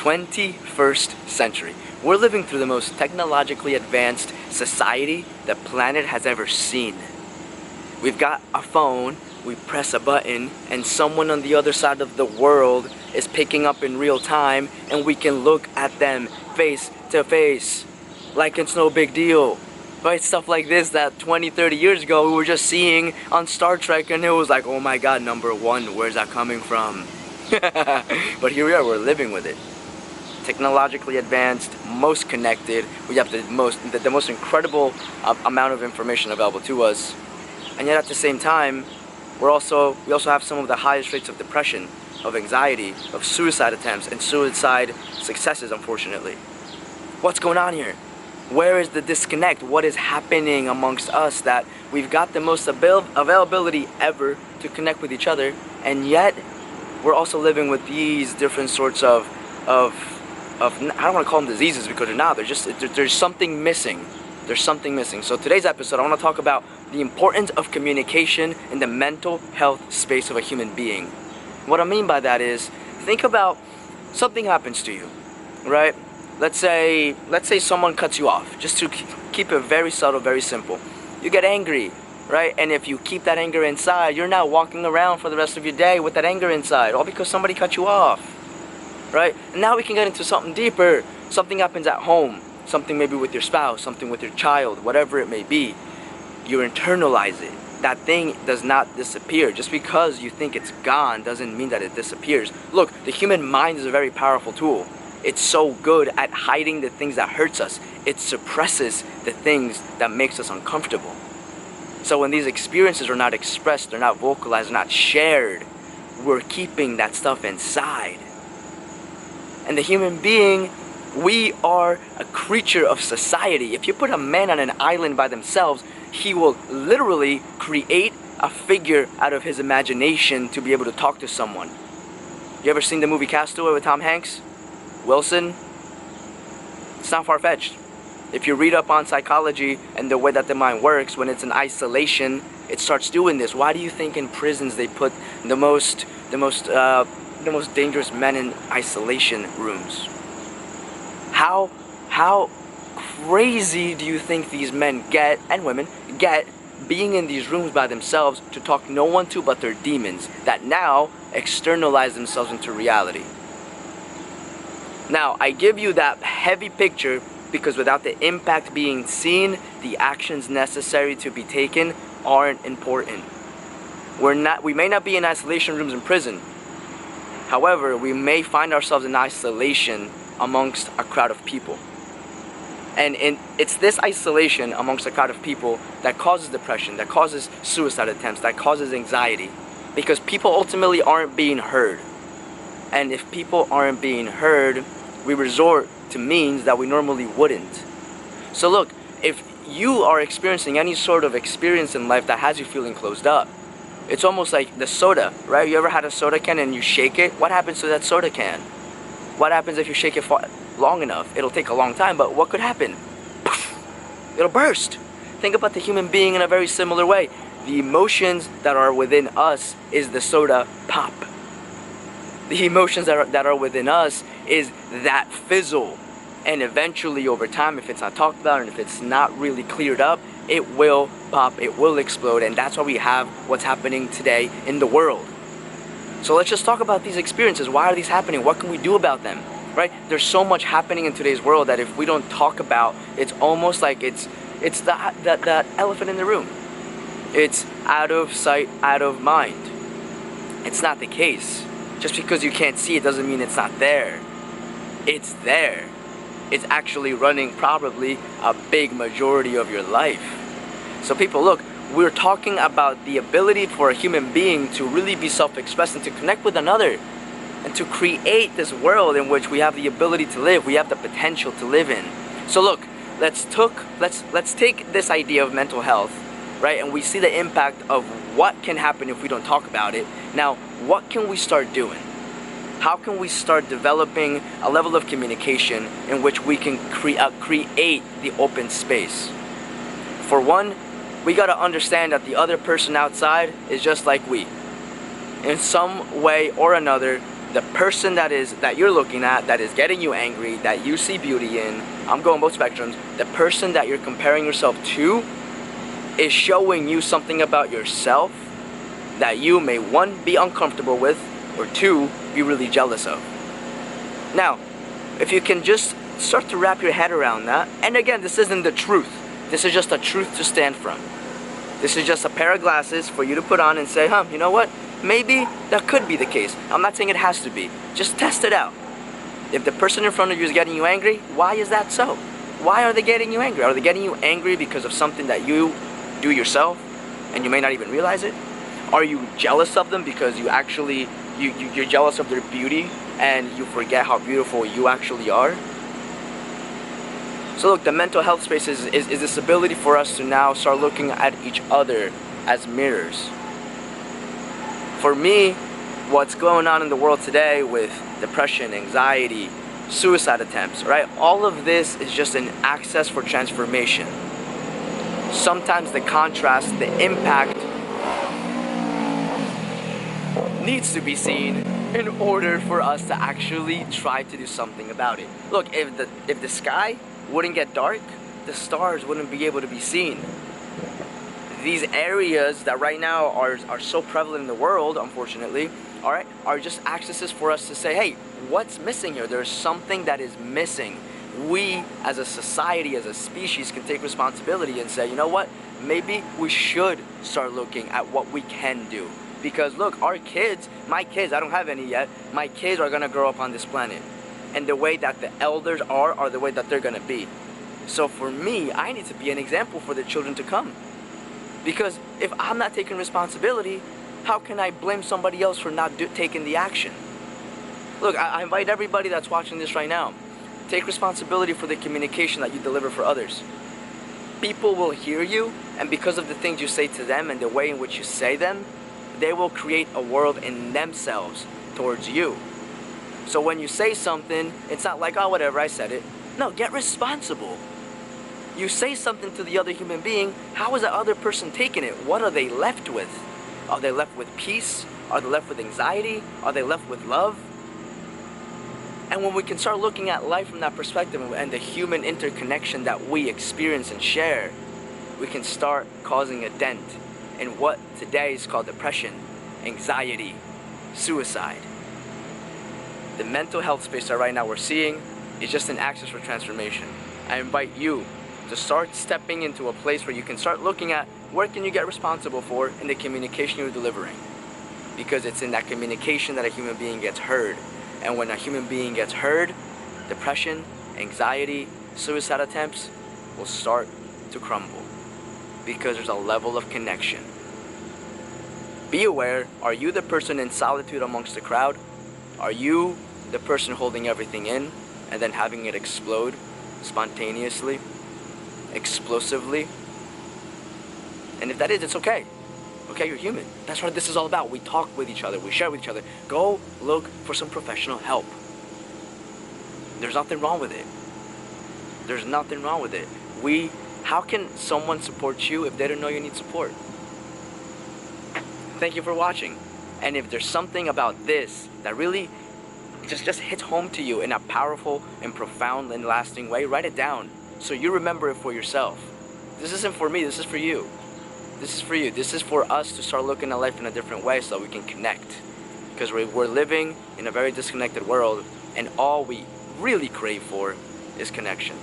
21st century. We're living through the most technologically advanced society the planet has ever seen. We've got a phone, we press a button, and someone on the other side of the world is picking up in real time, and we can look at them face to face like it's no big deal. Right? Stuff like this that 20, 30 years ago we were just seeing on Star Trek, and it was like, oh my god, number one, where's that coming from? But here we are, we're living with it. Technologically advanced, most connected, we have the most incredible amount of information available to us, and yet at the same time, we also have some of the highest rates of depression, of anxiety, of suicide attempts, and suicide successes, unfortunately. What's going on here? Where is the disconnect? What is happening amongst us that we've got the most availability ever to connect with each other, and yet we're also living with these different sorts of I don't want to call them diseases because they're not. There's something missing. There's something missing. So today's episode, I want to talk about the importance of communication in the mental health space of a human being. What I mean by that is, think about something happens to you, right? Let's say someone cuts you off. Just to keep it very subtle, very simple. You get angry, right? And if you keep that anger inside, you're now walking around for the rest of your day with that anger inside, all because somebody cut you off, right? And now we can get into something deeper. Something happens at home. Something maybe with your spouse, something with your child, whatever it may be. You internalize it. That thing does not disappear. Just because you think it's gone doesn't mean that it disappears. Look, the human mind is a very powerful tool. It's so good at hiding the things that hurts us. It suppresses the things that makes us uncomfortable. So when these experiences are not expressed, they're not vocalized, they're not shared, we're keeping that stuff inside. And the human being, we are a creature of society. If you put a man on an island by themselves, he will literally create a figure out of his imagination to be able to talk to someone. You ever seen the movie Castaway with Tom Hanks? Wilson? It's not far-fetched. If you read up on psychology and the way that the mind works, when it's in isolation, it starts doing this. Why do you think in prisons they put the most dangerous men in isolation rooms? How crazy do you think these men get, and women get, being in these rooms by themselves to talk no one to but their demons that now externalize themselves into reality? Now, I give you that heavy picture because without the impact being seen, the actions necessary to be taken aren't important. We may not be in isolation rooms in prison. However, we may find ourselves in isolation amongst a crowd of people. And it's this isolation amongst a crowd of people that causes depression, that causes suicide attempts, that causes anxiety. Because people ultimately aren't being heard. And if people aren't being heard, we resort to means that we normally wouldn't. So look, if you are experiencing any sort of experience in life that has you feeling closed up, it's almost like the soda, right? You ever had a soda can and you shake it? What happens to that soda can? What happens if you shake it for long enough? It'll take a long time, but what could happen? It'll burst. Think about the human being in a very similar way. The emotions that are within us is the soda pop. The emotions that are within us is that fizzle. And eventually over time, if it's not talked about and if it's not really cleared up, it will pop, it will explode, and that's why we have what's happening today in the world. So let's just talk about these experiences. Why are these happening? What can we do about them? Right? There's so much happening in today's world that if we don't talk about, it's almost like it's that elephant in the room. It's out of sight, out of mind. It's not the case. Just because you can't see it doesn't mean it's not there. It's there. It's actually running probably a big majority of your life. So people, look, we're talking about the ability for a human being to really be self-expressed and to connect with another and to create this world in which we have the ability to live, we have the potential to live in. So look, let's take this idea of mental health, right? And we see the impact of what can happen if we don't talk about it. Now, what can we start doing? How can we start developing a level of communication in which we can create the open space? For one, we gotta understand that the other person outside is just like we. In some way or another, the person that you're looking at, that is getting you angry, that you see beauty in, I'm going both spectrums, the person that you're comparing yourself to is showing you something about yourself that you may, one, be uncomfortable with, or two, be really jealous of. Now, if you can just start to wrap your head around that, and again, this isn't the truth. This is just a truth to stand from. This is just a pair of glasses for you to put on and say, you know what? Maybe that could be the case. I'm not saying it has to be. Just test it out. If the person in front of you is getting you angry, why is that so? Why are they getting you angry? Are they getting you angry because of something that you do yourself and you may not even realize it? Are you jealous of them because you actually, you're jealous of their beauty and you forget how beautiful you actually are? So look, the mental health space is this ability for us to now start looking at each other as mirrors. For me, what's going on in the world today with depression, anxiety, suicide attempts, right? All of this is just an access for transformation. Sometimes the contrast, the impact needs to be seen in order for us to actually try to do something about it. Look, if the sky wouldn't get dark, the stars wouldn't be able to be seen. These areas that right now are so prevalent in the world, unfortunately, all right, are just accesses for us to say, hey, what's missing here? There's something that is missing. We, as a society, as a species, can take responsibility and say, you know what? Maybe we should start looking at what we can do. Because look, our kids, my kids, I don't have any yet, my kids are gonna grow up on this planet. And the way that the elders are the way that they're gonna be. So for me, I need to be an example for the children to come. Because if I'm not taking responsibility, how can I blame somebody else for not taking the action? Look, I invite everybody that's watching this right now, take responsibility for the communication that you deliver for others. People will hear you, and because of the things you say to them and the way in which you say them, they will create a world in themselves towards you. So when you say something, it's not like, oh, whatever, I said it. No, get responsible. You say something to the other human being, how is the other person taking it? What are they left with? Are they left with peace? Are they left with anxiety? Are they left with love? And when we can start looking at life from that perspective and the human interconnection that we experience and share, we can start causing a dent in what today is called depression, anxiety, suicide. The mental health space that right now we're seeing is just an access for transformation. I invite you to start stepping into a place where you can start looking at where can you get responsible for in the communication you're delivering. Because it's in that communication that a human being gets heard. And when a human being gets heard, depression, anxiety, suicide attempts will start to crumble. Because there's a level of connection. Be aware, are you the person in solitude amongst the crowd? Are you the person holding everything in and then having it explode spontaneously, explosively? And if that is, it's okay. Okay, you're human. That's what this is all about. We talk with each other. We share with each other. Go look for some professional help. There's nothing wrong with it. There's nothing wrong with it. How can someone support you if they don't know you need support? Thank you for watching. And if there's something about this that really just hits home to you in a powerful and profound and lasting way, write it down so you remember it for yourself. This isn't for me, this is for you. This is for you. This is for us to start looking at life in a different way so we can connect. Because we're living in a very disconnected world and all we really crave for is connection.